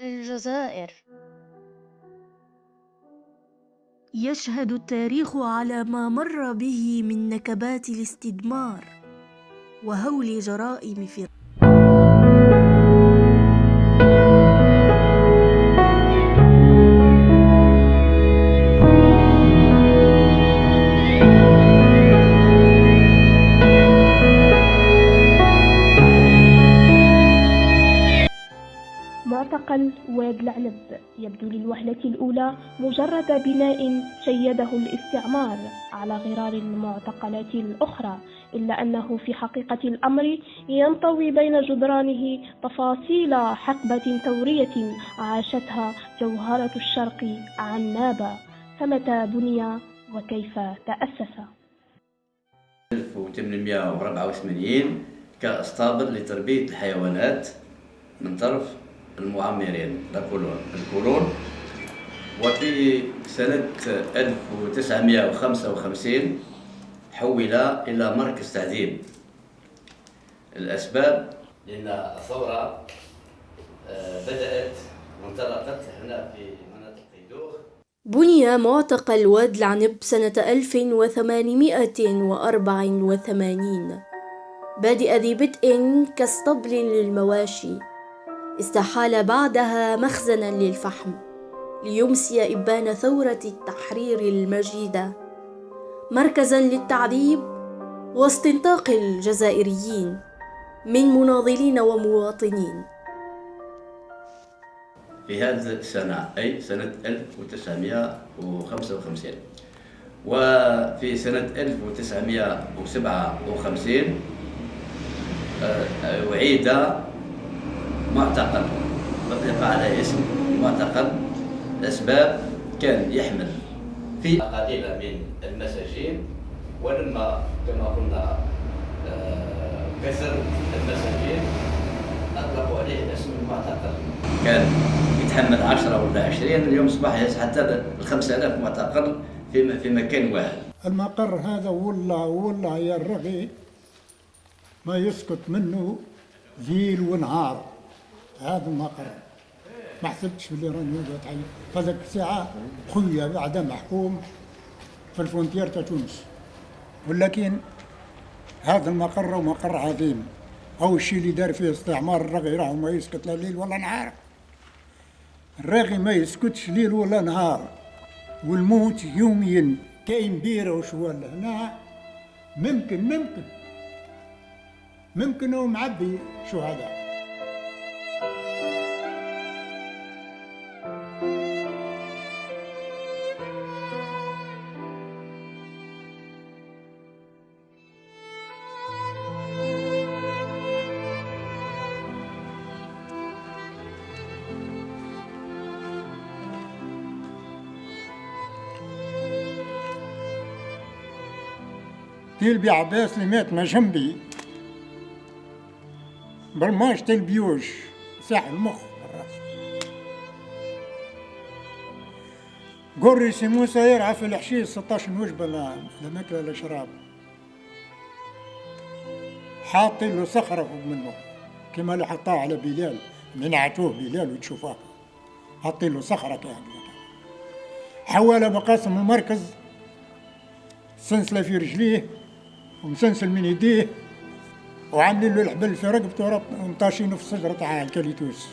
الجزائر. يشهد التاريخ على ما مر به من نكبات الاستدمار وهول جرائم فرعون. معتقل واد العنب يبدو للوهلة الأولى مجرد بناء شيده الاستعمار على غرار المعتقلات الأخرى، إلا أنه في حقيقة الأمر ينطوي بين جدرانه تفاصيل حقبة ثورية عاشتها جوهرة الشرق عنابة. فمتى بني وكيف تأسس؟ 1884 كاسطبل لتربية الحيوانات من طرف المعمرين الكولون. وفي سنة 1955 حول إلى مركز تعذيب. الأسباب لأن الثورة بدأت وانطلقت هنا في مناطق قيدوخ. بني معتقل واد العنب سنة 1884 بادئ ذي بدء كاسطبل للمواشي، استحال بعدها مخزنا للفحم ليمسي إبان ثورة التحرير المجيدة، مركزا للتعذيب واستنطاق الجزائريين من مناضلين ومواطنين. في هذه السنة أي سنة 1955. وفي سنة 1957 أعيد معتقل، أطلق عليه اسم معتقل. الأسباب كان يحمل في قليلة من المساجين، ولما كما قلنا كثر المساجين أطلقوا عليه اسم المعتقل. كان يتحمل 10 ولا 20، اليوم أصبح حتى 5000 معتقل في مكان واحد. المقر هذا والله يا الرغي ما يسكت منه ليل ونهار. هذا المقر ما حسبتش باللي راني وقعت عليه هذاك الساعة خويا بعد محكوم في الفونتير تاع تونس، ولكن هذا المقر هو مقر عظيم. أو الشيء اللي دار فيه استعمار الرغي راهو ما يسكت لا ليل ولا نهار. الراغي ما يسكتش ليل ولا نهار، والموت يوميا كاين بيرة وشوال هنا. ممكن هو معبي شهداء. تلبي عباس اللي مات ما جنبي بالماش تاع البيوش ساح المخ بالراس. قري سي موسى يرعى في الحشيش 16 وجبه لا ماكله لا شراب، حاطين له صخره فوق منه كما اللي حطاه على بلال من عتوه بلال وتشوفها، حاطين له صخره كامله حواله بقاسم المركز، سلسله في رجليه ومسلسل من يديه، وعاملين له الحبل في رقبته ومطاشينه في الشجره تاع الكاليتوس.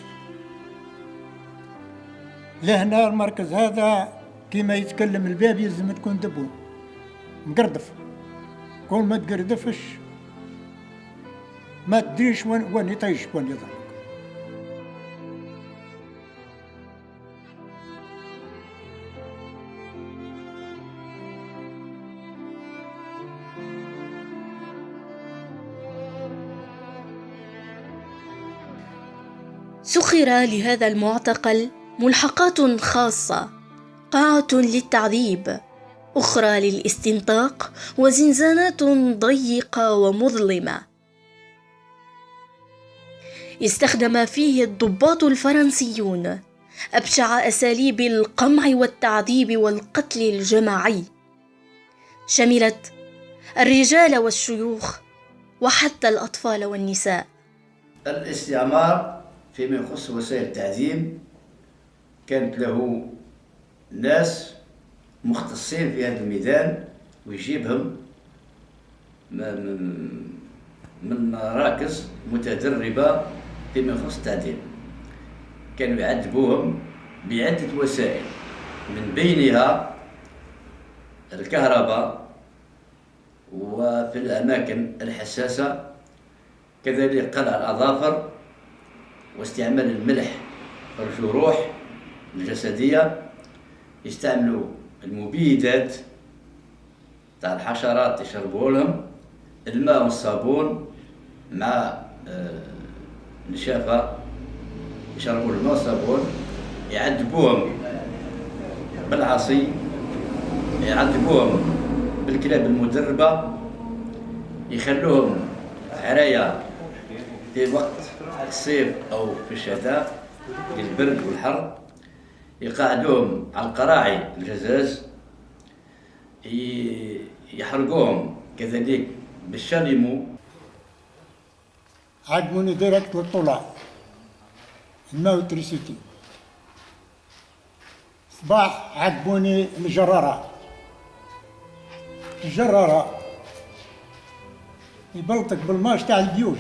لهنا المركز هذا كيما يتكلم الباب يلزم تكون دبو مقردف، كون ما تقردفش ما تدريش وين يطيش وين يضرب. سخر لهذا المعتقل ملحقات خاصة، قاعة للتعذيب، أخرى للاستنطاق، وزنزانات ضيقة ومظلمة استخدم فيه الضباط الفرنسيون أبشع أساليب القمع والتعذيب والقتل الجماعي، شملت الرجال والشيوخ وحتى الأطفال والنساء. الاستعمار فيما يخص وسائل التعذيب كانت له ناس مختصين في هذا الميدان ويجيبهم من مراكز متدربة فيما يخص التعديل. كانوا يعذبوهم بعدة وسائل، من بينها الكهرباء، وفي الأماكن الحساسة كذلك قلع الأظافر واستعمال الملح في الجروح الجسدية. يستعملوا المبيدات تاع الحشرات يشربوا لهم، الماء والصابون مع نشافة يشربوا الماء والصابون. يعذبوهم بالعصي، يعذبوهم بالكلاب المدربة، يخلوهم عرايا في وقت الصيف أو في الشتاء للبرد والحر، يقعدوهم على القراعي الجزاز، يحرقوهم كذلك بالشاليمو. عجبوني ديريكت للطلع الماء والتريسيتي. صباح عجبوني الجرارة يبلطك بالماء تاع البيوش،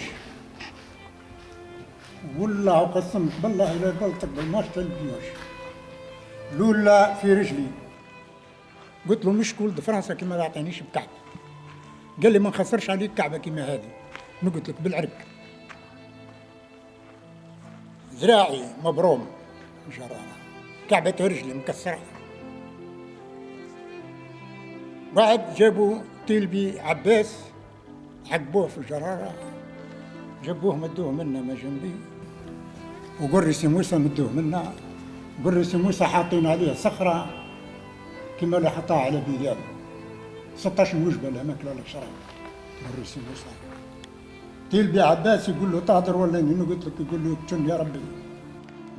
والله قسمت بالله إلا يبلطك بالماء تاع البيوش. لولا في رجلي، قلت له مش كول فرنسا كيما ما يعطينيش بكعب. قال لي ما نخسرش عليك كعبه كيما هذه. انا قلت لك بالعرق، ذراعي مبروم جرارة، كعبة رجلي مكسرة. بعد جابوا تيلبي عباس عقبوه في الجرارة، جابوه مدوه منا ما جنبي، وقريسي موسى مدوه منا. قريسي موسى حاطين عليه صخرة كما اللي حطها على بيدان 16 وجبة لا ماكلة ولا شراب. قريسي موسى تيلبي عباس يقول له تهدر ولا اني قلت لك، يقول له تشن يا ربي.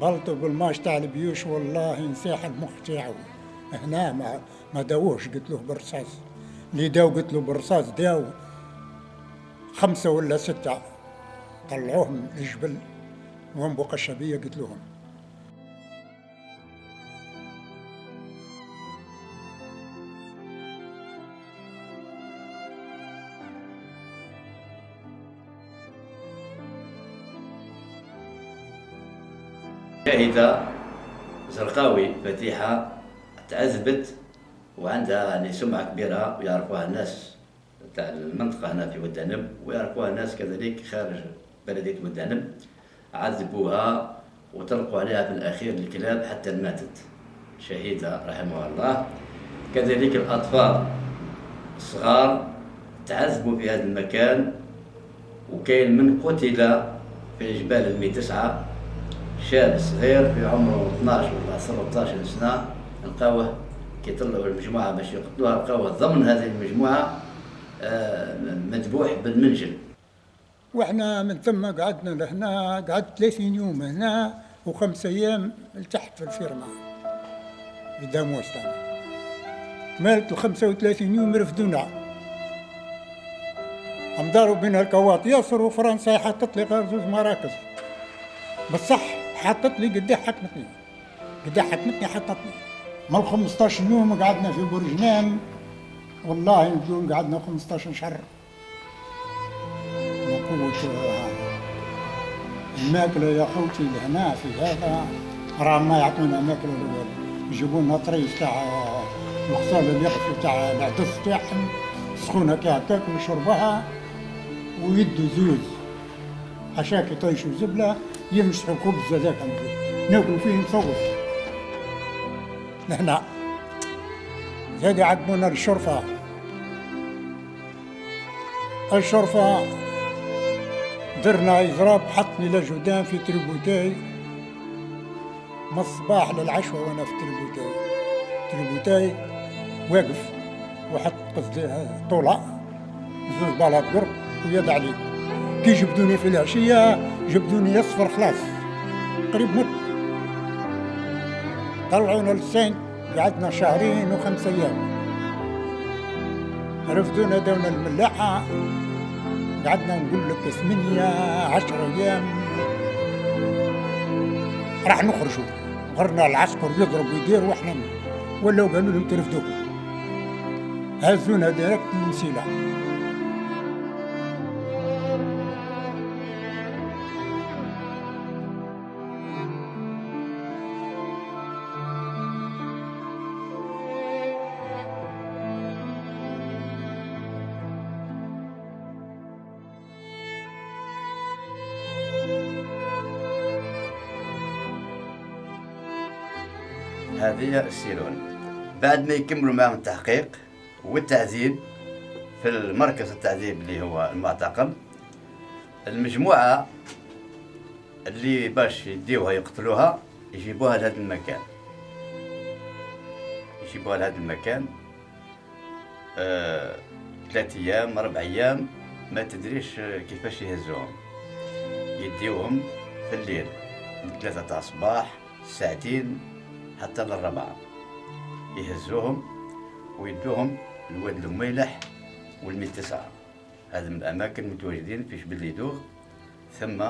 بلطوا بالماش تاع البيوش، والله نساح المخ تاعو هنا ما داووش. قلت له بالرصاص اللي داو، قلت له بالرصاص داو 5 ولا 6 طلعوه من الجبل وهم بقشبية. قلت لهم شاهدة زرقاوي فتيحة تعذبت وعندها يعني سمعة كبيرة ويعرفوها الناس تاع المنطقة هنا في ودانب، ويعرفوها الناس كذلك خارج بلدية ودانب. عذبوها وطلقوا عليها في الأخير الكلاب حتى ماتت. شهيدة رحمها الله. كذلك الأطفال الصغار تعذبوا في هذا المكان، وكاين من قتل في جبال المي 9 شاب صغير في عمره 12 ولا 13 سنة. لقاوه كيطلعوا المجموعة باش يقتلوها، لقاوه ضمن هذه المجموعة مذبوح بالمنجل. واحنا من ثم قعدنا لهنا، قعدت 30 يوم هنا و5 أيام لتحت في الفيرما في داموس. مالت 35 يوم رفدونا، امداروا بين الكوات ياسر، وفرنسا حطت لي غير 2 مراكز بصح. حطت لي قديه حكمتني حطتني. من 15 يوم قعدنا في برجنان، والله نقول قعدنا 15 شهر. من قوة الماكلة يا خوتي لهنا في هذا راه ما يعطونا ماكلة ولا والو. يجيبوا لنا طريف تاع الغسالة اللي يقفوا تاع العدس تاعهم سخونة كهكاك نشربوها، ويدوا زوز حشاك يطيشوا زبلة يمسحوا خبز هذاك ناكلوا فيه نصوت. نحنا زاد يعقبونا الشرفة درنا إضراب، حطني لجودان في تريبوتاي من الصباح للعشوة وانا في تريبوتاي واقف، وحط قصدي طولة 2 بالات قرب ويد عليك. كي جبدوني في العشية جبدوني يصفر خلاص قريب مت. طلعونا للسين، قعدنا 2 شهر و5 أيام. رفدونا داونا الملاحة، قعدنا نقول لك 8 10 أيام راح نخرجوا غرنا العسكر يضرب ويدير واحنا ولاو قالوا لهم ترفدوا، هزونا ديريكت للمسيلة. هذه السيلون. بعد ما يكملوا معهم التحقيق والتعذيب في المركز التعذيب اللي هو المعتقل، المجموعة اللي باش يديوها يقتلوها يجيبوها لهذا المكان، يجيبوها لهذا المكان 3 أيام 4 أيام ما تدريش كيفاش يهزوهم. يديوهم في الليل من 3 تاع الصباح ساعتين حتى للربعة، يهزوهم ويدوهم لواد الميلح والميت9، هذا من الأماكن متواجدين في جبل ليدوغ، ثم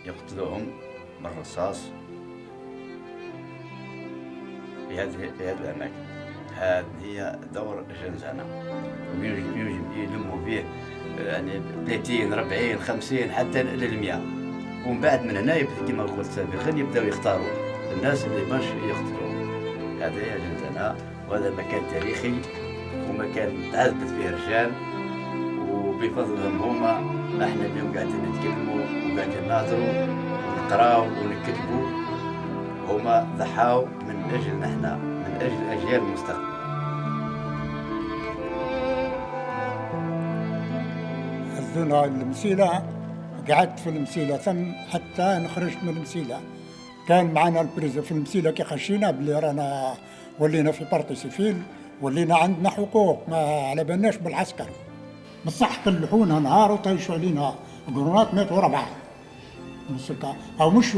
يقتلوهم بالرصاص في هذه الأماكن. هذه هي دور الجنزانة، يلموا فيه يعني 30 40 50 حتى ل100، ومن بعد من هنا كما قلت سابقا يبداو يختاروا الناس اللي باش يقتلوهم. هذا هي جنزانة، وهذا مكان تاريخي ومكان تعذبت فيه الرجال، وبفضلهم هما احنا اليوم قاعدين نتكلموا وقاعدين نهضروا ونقراو ونكتبوا. هما ضحاو من اجل احنا، من اجل اجيال المستقبل. هزونا المسيلة، قعدت في المسيلة ثم حتى خرجت من المسيلة. كان معنا البريزو في المسيلة كي خشينا بلي رانا ولينا في بارتي سيفيل، ولينا عندنا حقوق ما على بالناش بالعسكر. بصح كلحونا نهار وطيشوا علينا قرونات 100 ورا بعض من السلطة، او مش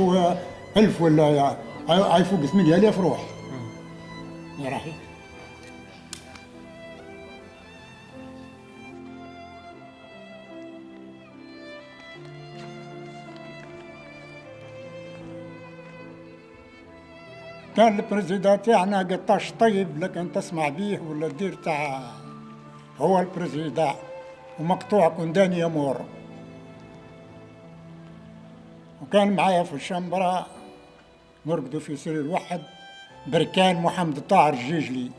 1000 ولا يفوق 8000 روح. يا راحي كان البريزيدان تاعنا قطاش طيب، لكن تسمع بيه ولا دير تاع هو البريزيدان ومقطوع كنداني يمور. وكان معايا في الشمبرة نرقدوا في سرير واحد بركان محمد طاهر الجيجلي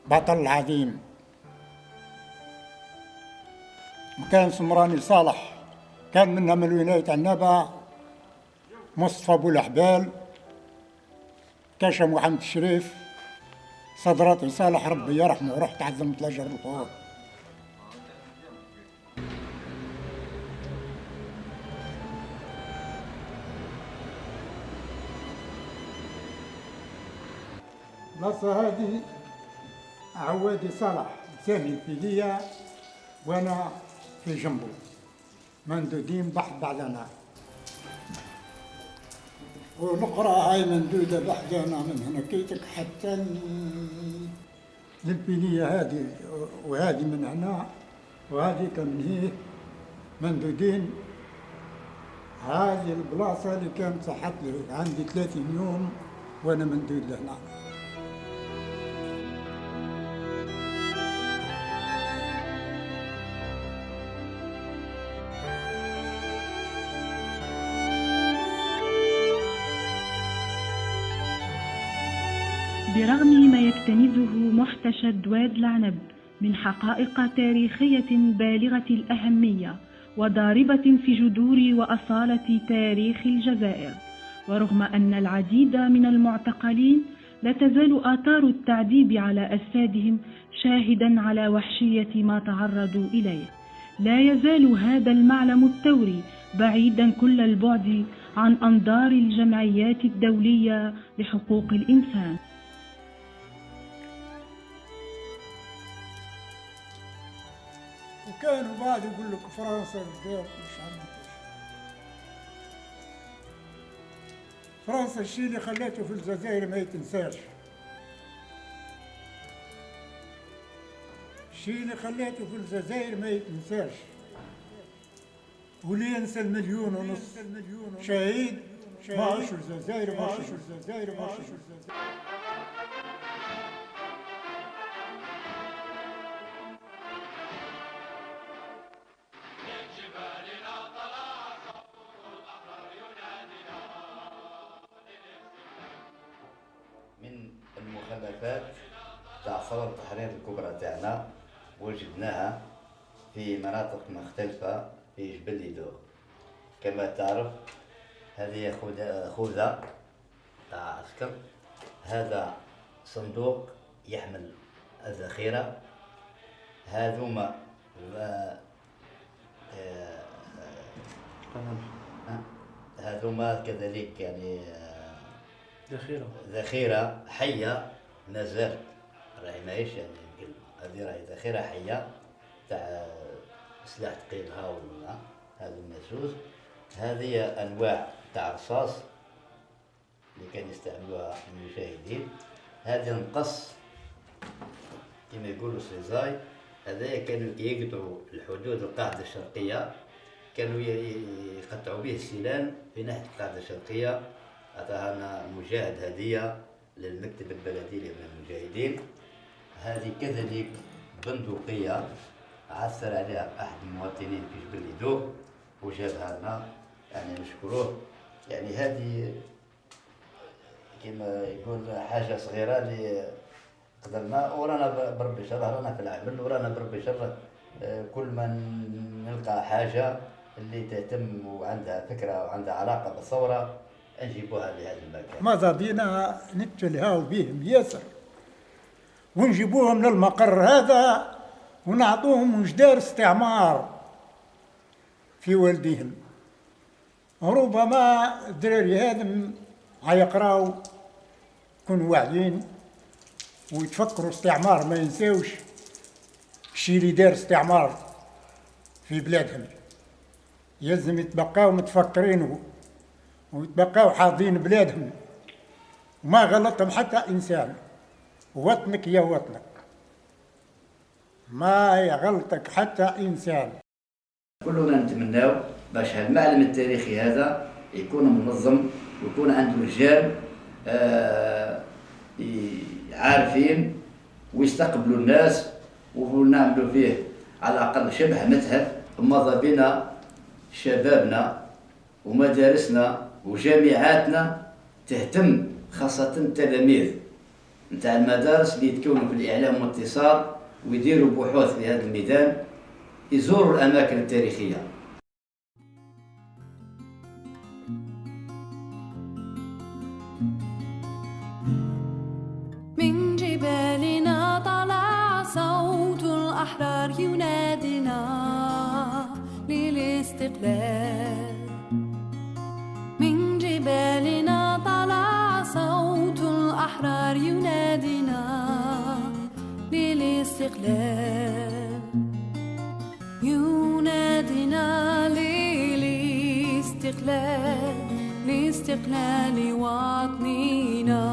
بطل عظيم، وكان سمراني صالح كان منا من ولاية عنابة، مصطفى أبو الأحبال، كاشا محمد الشريف، صدراتي صالح ربي يرحمه، ورحت عزمت لجر القرون. البلاصة هذه عوادي صالح سامي في ليا وانا في جنبه، مندودين بحث بعدنا، ونقرا هاي مندودة بحدنا من هنا كيتك حتى للبنية هذه، وهذه من هنا وهذه من هيه مندودين. هذه البلاصة اللي كانت صحت لي عندي 30 يوم وانا مندود لهنا. برغم ما يكتنزه محتشد واد العنب من حقائق تاريخية بالغة الأهمية وضاربة في جذور وأصالة تاريخ الجزائر، ورغم أن العديد من المعتقلين لا تزال آثار التعذيب على أجسادهم شاهدا على وحشية ما تعرضوا إليه، لا يزال هذا المعلم الثوري بعيدا كل البعد عن أنظار الجمعيات الدولية لحقوق الإنسان. وكانوا بعد يقول لك فرنسا بدات مش عارف فرنسا الشيء اللي خلاته في الجزائر ما يتنساش، الشيء اللي خلاته في الجزائر ما يتنساش، واللي ينسى 1.5 مليون شهيد ماشي الجزائر ماشي الجزائر ماشي الجزائر. من المخلفات تاع ثورة التحرير الكبرى تاعنا وجدناها في مناطق مختلفة في جبل ليدو. كما تعرف هذه خوذة تاع عسكر، هذا صندوق يحمل الذخيرة، هذوما هذوما كذلك يعني ذخيرة حية مازال راهي ماهيش يعني يمكن هذه راهي ذخيرة حية تاع سلاح ثقيل ولا هذا المسوس. هذه أنواع تاع رصاص اللي كان يستعملوها المجاهدين. هذه نقص كما يقولوا سيزاي، هذايا كانوا يقطعوا الحدود القاعدة الشرقية، كانوا يقطعوا به السنان في ناحية القاعدة الشرقية. أعطاها لنا مجاهد هدية للمكتب البلدي من المجاهدين. هذه كذلك بندقية عثر عليها أحد المواطنين في جبل ليدو وجابها لنا، يعني نشكروه. يعني هذه كما يقول حاجة صغيرة اللي قدرنا، ورانا بربي شر رانا في العمل، ورانا بربي شر كل ما نلقى حاجة اللي تهتم وعندها فكرة وعندها علاقة بالثورة نجيبوها لهذا المكان. ماذا بينا نتلهاو بهم ياسر ونجيبوهم من المقر هذا ونعطوهم وجدار استعمار في والديهم. ربما الدراري هذم هيقراو يكونوا واعيين ويتفكروا استعمار، ما ينساوش الشي اللي دار استعمار في بلادهم. يلزم يتبقاو متفكرين ويتبقاو حافظين بلادهم، وما غلطهم حتى إنسان. وطنك يا وطنك، ما يغلطك حتى إنسان. كلنا نتمناو باش هالمعلم التاريخي هذا يكون منظم ويكون عنده رجال عارفين ويستقبلوا الناس، ونعملوا فيه على الأقل شبه متحف. وماذا بنا شبابنا ومدارسنا وجامعاتنا تهتم، خاصة التلاميذ نتاع المدارس اللي يتكونوا في الإعلام والاتصال ويديروا بحوث في هذا الميدان، يزوروا الأماكن التاريخية. من جبالنا طلع صوت الأحرار ينادينا للاستقلال. من جبالنا طلع صوت الأحرار ينادينا للاستقلال، ينادينا للاستقلال، لاستقلال وطننا،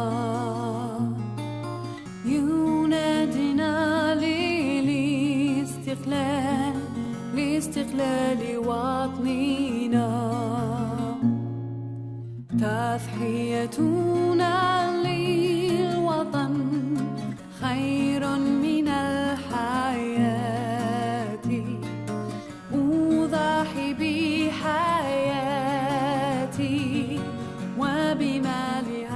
ينادينا للاستقلال، لاستقلال وطننا. تضحيتنا للوطن خير من الحياة، أضحي بحياتي وبمالها